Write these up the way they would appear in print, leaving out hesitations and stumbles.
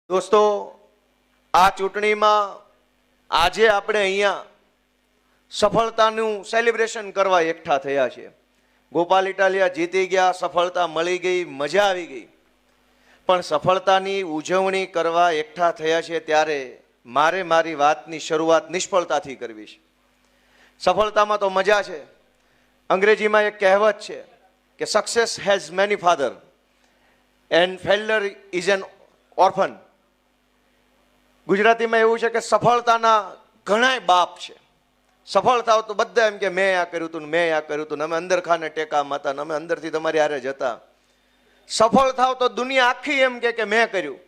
દોસ્તો, આ ચૂંટણીમાં આજે આપણે અહીંયા સફળતાનું સેલિબ્રેશન કરવા એકઠા થયા છે. ગોપાલ ઇટાલિયા જીતી ગયા, સફળતા મળી ગઈ, મજા આવી ગઈ. પણ સફળતાની ઉજવણી કરવા એકઠા થયા છે ત્યારે મારે મારી વાતની શરૂઆત નિષ્ફળતાથી કરવી છે. સફળતામાં તો મજા છે. અંગ્રેજીમાં એક કહેવત છે કે success has many father and failure is an orphan. ગુજરાતીમાં એવું છે કે સફળતાના ઘણાય બાપ છે. સફળ થાવ તો બધા એમ કે મેં આ કર્યું હતું, મેં આ કર્યું હતું, અમે અંદર ખાને ટેકામાં હતા, અમે અંદરથી તમારી હારે જ હતા. સફળ થાવ તો દુનિયા આખી એમ કે મેં કર્યું.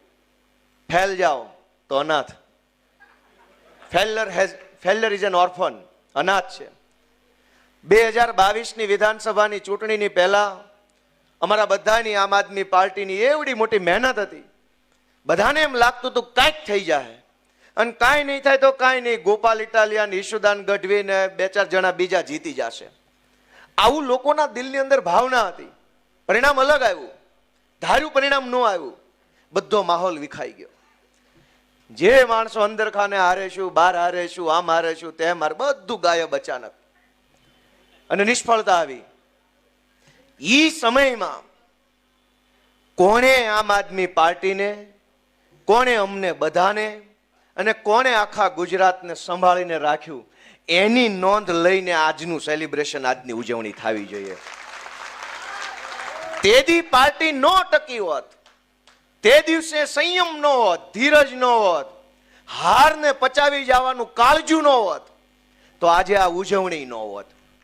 ફેલ જાઓ તો અનાથ. ફેલ્યુર ઇઝ એન ઓર્ફન, અનાથ છે. 2022ની વિધાનસભાની ચૂંટણીની પહેલા અમારા બધાની આમ આદમી પાર્ટીની એવડી મોટી મહેનત હતી. બધાને એમ લાગતું હતું કાંઈક થઈ જાય, અને કાંઈ નહીં થાય તો કાંઈ નહીં, ગોપાલ ઇટાલિયા, ઈશુદાન ગઢવી ને 2-4 જણા બીજા જીતી જશે. આવું લોકોના દિલની અંદર ભાવના હતી. પરિણામ અલગ આવ્યું, ધાર્યું પરિણામ ન આવ્યું. બધો માહોલ વિખાઈ ગયો. જે માણસો અંદર ખાને હારેશું, બહાર હારેશું, આમ હારેશું, તેમ હારે, બધું ગાયબ અચાનક. અને નિષ્ફળતા આવી. ઈ સમયમાં કોણે આમ આદમી પાર્ટીને, કોણે અમને બધાને અને કોણે આખા ગુજરાતને સંભાળીને રાખ્યું, એની નોંધ લઈને આજનું સેલિબ્રેશન, આજની ઉજવણી થવી જોઈએ. તેદી પાર્ટી ન ટકી હોત, તે દિવસે સંયમ ન હોત, ધીરજ ન હોત, હારને પચાવી જવાનું કાળજું ન હોત, તો આજે આ ઉજવણી ન હોત.